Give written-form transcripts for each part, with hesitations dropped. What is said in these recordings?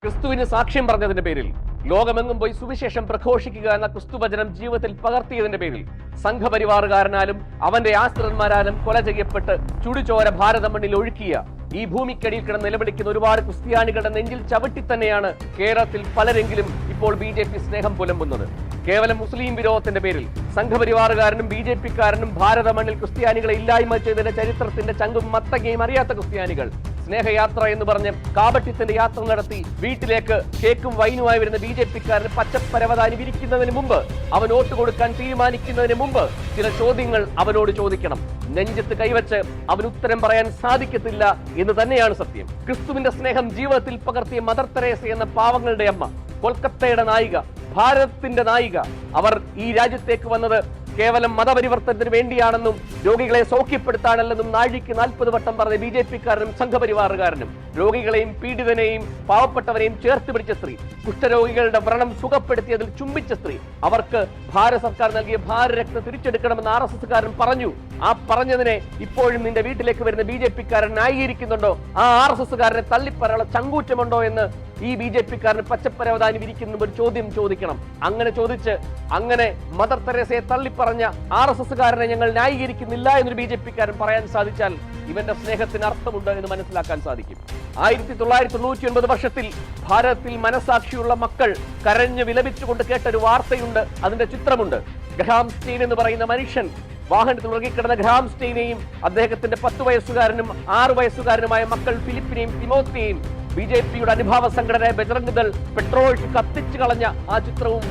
ക്രിസ്തുവിന് സാക്ഷ്യം പറഞ്ഞതിന്റെ പേരിൽ ലോകമെങ്ങും പോയി സുവിശേഷം പ്രഘോഷിക്കുക എന്ന ക്രിസ്തുവചനം ജീവിതത്തിൽ പകർത്തിയതിന്റെ പേരിൽ സംഘപരിവാറുകാരനാലും അവന്റെ ആശ്രിതന്മാരാലും കൊല ചെയ്യപ്പെട്ട് ചുടുചോര ഭാരത മണ്ണിൽ ഒഴുക്കിയ ഈ ഭൂമിക്കടിയിൽ കിടന്ന് നിലവിളിക്കുന്ന ഒരുപാട് ക്രിസ്ത്യാനികളുടെ നെഞ്ചിൽ ചവിട്ടി തന്നെയാണ് കേരളത്തിൽ പലരെങ്കിലും ഇപ്പോൾ BJP സ്നേഹം പുലമ്പുന്നത്. കേവലം മുസ്ലിം വിരോധത്തിന്റെ പേരിൽ സംഘപരിവാറുകാരനും BJP-കാരനും ഭാരത മണ്ണിൽ ക്രിസ്ത്യാനികളെ ഇല്ലായ്മ ചെയ്തതിന്റെ ചരിത്രത്തിന്റെ ചങ്കും മത്തങ്ങയും അറിയാത്ത ക്രിസ്ത്യാനികൾ സ്നേഹയാത്ര എന്ന് പറഞ്ഞ് കാപട്യത്തിന്റെ യാത്ര നടത്തി വീട്ടിലേക്ക് കേക്കും വൈനുമായി വരുന്ന BJP-കാരന് പച്ചപ്പരവതാനി വിരിക്കുന്നതിന് മുമ്പ്, അവൻ വോട്ട് കൊടുക്കാൻ തീരുമാനിക്കുന്നതിന് മുമ്പ് ചില ചോദ്യങ്ങൾ അവനോട് ചോദിക്കണം. നെഞ്ചത്ത് കൈവച്ച് അവന് ഉത്തരം പറയാൻ സാധിക്കത്തില്ല എന്ന് തന്നെയാണ് സത്യം. ക്രിസ്തുവിന്റെ സ്നേഹം ജീവിതത്തിൽ പകർത്തിയ മദർ തെരേസ എന്ന പാവങ്ങളുടെ അമ്മ, കൊൽക്കത്തയുടെ നായിക, ഭാരതത്തിന്റെ നായിക, അവർ ഈ രാജ്യത്തേക്ക് വന്നത് കേവലം മതപരിവർത്തനത്തിന് വേണ്ടിയാണെന്നും രോഗികളെ സൗഖ്യപ്പെടുത്താനല്ലെന്നും നാഴിക്ക് 40 വട്ടം പറഞ്ഞ BJP-കാരനും സംഘപരിവാറുകാരനും രോഗികളെയും പീഡിതനെയും പാവപ്പെട്ടവരെയും ചേർത്ത് പിടിച്ച സ്ത്രീ, കുഷ്ഠരോഗികളുടെ വ്രണം സുഖപ്പെടുത്തിയതിൽ ചുംബിച്ച സ്ത്രീ, അവർക്ക് ഭാരത സർക്കാർ നൽകിയ ഭാരരത്ന തിരിച്ചെടുക്കണമെന്ന് RSS-കാരൻ പറഞ്ഞു. ആ പറഞ്ഞതിനെ ഇപ്പോഴും നിന്റെ വീട്ടിലേക്ക് വരുന്ന BJP-കാരൻ ന്യായീകരിക്കുന്നുണ്ടോ? ആ RSS-കാരനെ തള്ളിപ്പറയുള്ള ചങ്കൂറ്റമുണ്ടോ എന്ന് ഈ BJP-കാരന് പച്ചപ്പരവതാനി വിരിക്കുന്ന ഒരു ചോദ്യം ചോദിക്കണം. അങ്ങനെ ചോദിച്ച് അങ്ങനെ മദർ തെരേസയെ തള്ളിപ്പറഞ്ഞ RSS-കാരനെ ഞങ്ങൾ ന്യായീകരിക്കുന്നില്ല എന്നൊരു BJP-കാരൻ പറയാൻ സാധിച്ചാൽ ഇവന്റെ സ്നേഹത്തിന് അർത്ഥമുണ്ട് എന്ന് മനസ്സിലാക്കാൻ സാധിക്കും. 1999 വർഷത്തിൽ ഭാരതത്തിൽ മനസാക്ഷിയുള്ള മക്കൾ കരഞ്ഞു വിലപിച്ചുകൊണ്ട് കേട്ടൊരു വാർത്തയുണ്ട്, അതിന്റെ ചിത്രമുണ്ട്. ഗ്രഹാം സ്റ്റെയിൻ എന്ന് പറയുന്ന മനുഷ്യൻ വാഹനത്തിൽ ഉറങ്ങിക്കിടന്ന ഗ്രഹാം സ്റ്റെയിനെയും അദ്ദേഹത്തിന്റെ 10 വയസ്സുകാരനും 6 വയസ്സുകാരനുമായ മക്കൾ ഫിലിപ്പിനെയും തിമോത്തിയെയും BJP-യുടെ അനുഭാവ സംഘടന ബജറംഗ് ദൾ പെട്രോൾ കത്തിച്ചു കളഞ്ഞ ആ ചിത്രവും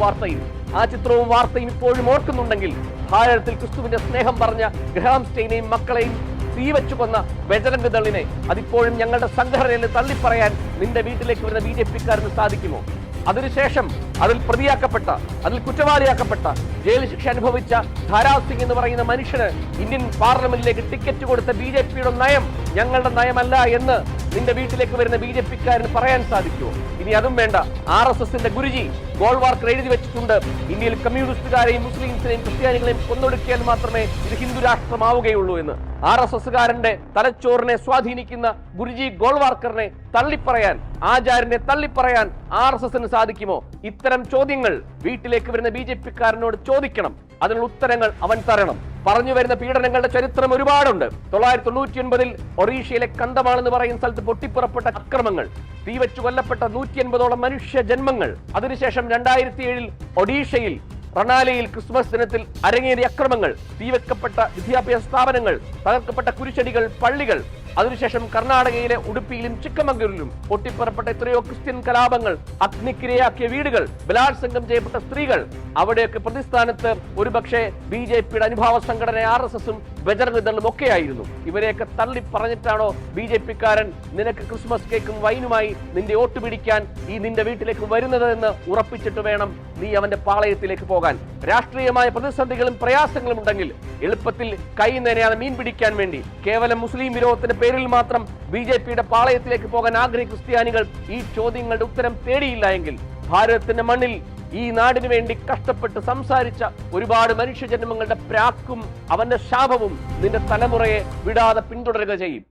വാർത്തയും ഇപ്പോഴും ഓർക്കുന്നുണ്ടെങ്കിൽ ഭാരതത്തിൽ ക്രിസ്തുവിന്റെ സ്നേഹം പറഞ്ഞ ഗ്രഹാം സ്റ്റെയിനെയും മക്കളെയും തീവച്ചു കൊന്ന ബജറംഗ് ദളിനെ അതിപ്പോഴും ഞങ്ങളുടെ സംഘടനയിൽ തള്ളിപ്പറയാൻ നിന്റെ വീട്ടിലേക്ക് വരുന്ന BJP-കാരന് സാധിക്കുമോ? അതിനുശേഷം അതിൽ പ്രതിയാക്കപ്പെട്ട, അതിൽ കുറ്റവാളിയാക്കപ്പെട്ട, ജയിൽ ശിക്ഷ അനുഭവിച്ച ധാരാ സിംഗ് എന്ന് പറയുന്ന മനുഷ്യന് ഇന്ത്യൻ പാർലമെന്റിലേക്ക് ടിക്കറ്റ് കൊടുത്ത BJP-യുടെ നയം ഞങ്ങളുടെ നയമല്ല എന്ന് നിന്റെ വീട്ടിലേക്ക് വരുന്ന BJP-കാരന് പറയാൻ സാധിക്കുമോ? ഇനി അതും വേണ്ട, RSS-ന്റെ ഗുരുജി ഗോൾവാർക്കർ എഴുതി വെച്ചിട്ടുണ്ട്, ഇന്ത്യയിൽ കമ്മ്യൂണിസ്റ്റുകാരെയും മുസ്ലിംസിനെയും ക്രിസ്ത്യാനികളെയും കൊന്നൊടുക്കിയാൽ മാത്രമേ ഇത് ഹിന്ദു രാഷ്ട്രമാവുകയുള്ളൂ എന്ന്. RSS-കാരന്റെ തലച്ചോറിനെ സ്വാധീനിക്കുന്ന ഗുരുജി ഗോൾവാർക്കറിനെ തള്ളിപ്പറയാൻ, ആചാര്യനെ തള്ളിപ്പറയാൻ RSS-ന് സാധിക്കുമോ? ഇത്തരം ചോദ്യങ്ങൾ വീട്ടിലേക്ക് വരുന്ന BJP-കാരനോട് ചോദിക്കണം. അതിനുള്ള ഉത്തരങ്ങൾ അവൻ തരണം. പറഞ്ഞു വരുന്ന പീഡനങ്ങളുടെ ചരിത്രം ഒരുപാടുണ്ട്. 1999 ഒറീഷയിലെ കന്തമാണെന്ന് പറയുന്ന സ്ഥലത്ത് പൊട്ടിപ്പുറപ്പെട്ട അക്രമങ്ങൾ, തീവച്ചു കൊല്ലപ്പെട്ട 180ഓളം മനുഷ്യ ജന്മങ്ങൾ, അതിനുശേഷം 2007 ഒഡീഷയിൽ റണാലയിൽ ക്രിസ്മസ് ദിനത്തിൽ അരങ്ങേറിയ അക്രമങ്ങൾ, തീവെക്കപ്പെട്ട വിദ്യാഭ്യാസ സ്ഥാപനങ്ങൾ, തകർക്കപ്പെട്ട കുരിശടികൾ, പള്ളികൾ, അതിനുശേഷം കർണാടകയിലെ ഉടുപ്പിയിലും ചിക്കമംഗലൂരിലും പൊട്ടിപ്പുറപ്പെട്ട എത്രയോ ക്രിസ്ത്യൻ കലാപങ്ങൾ, അഗ്നിക്കിരയാക്കിയ വീടുകൾ, ബലാത്സംഗം ചെയ്യപ്പെട്ട സ്ത്രീകൾ, അവിടെയൊക്കെ പ്രതിസ്ഥാനത്ത് ഒരുപക്ഷെ BJP-യുടെ അനുഭാവ സംഘടന RSS-ഉം ബജറംഗ് ദളും ഒക്കെയായിരുന്നു. ഇവരെയൊക്കെ തള്ളി പറഞ്ഞിട്ടാണോ BJP-കാരൻ നിനക്ക് ക്രിസ്മസ് കേക്കും വൈനുമായി നിന്റെ വോട്ട് പിടിക്കാൻ ഈ നിന്റെ വീട്ടിലേക്ക് വരുന്നത് എന്ന് ഉറപ്പിച്ചിട്ട് വേണം നീ അവന്റെ പാളയത്തിലേക്ക് പോകാൻ. രാഷ്ട്രീയമായ പ്രതിസന്ധികളും പ്രയാസങ്ങളും ഉണ്ടെങ്കിൽ എളുപ്പത്തിൽ കൈ നനയാതെ മീൻ പിടിക്കാൻ വേണ്ടി കേവലം മുസ്ലിം വിരോധത്തിന്റെ പേരിൽ മാത്രം BJP-യുടെ പാളയത്തിലേക്ക് പോകാൻ ആഗ്രഹിക്കുന്ന ക്രിസ്ത്യാനികൾ ഈ ചോദ്യങ്ങളുടെ ഉത്തരം തേടിയില്ല എങ്കിൽ ഭാരതത്തിന്റെ മണ്ണിൽ ഈ നാടിനു വേണ്ടി കഷ്ടപ്പെട്ട് സംസാരിച്ച ഒരുപാട് മനുഷ്യജന്മങ്ങളുടെ പ്രാക്കും അവന്റെ ശാപവും നിന്റെ തലമുറയെ വിടാതെ പിന്തുടരുക ചെയ്യും.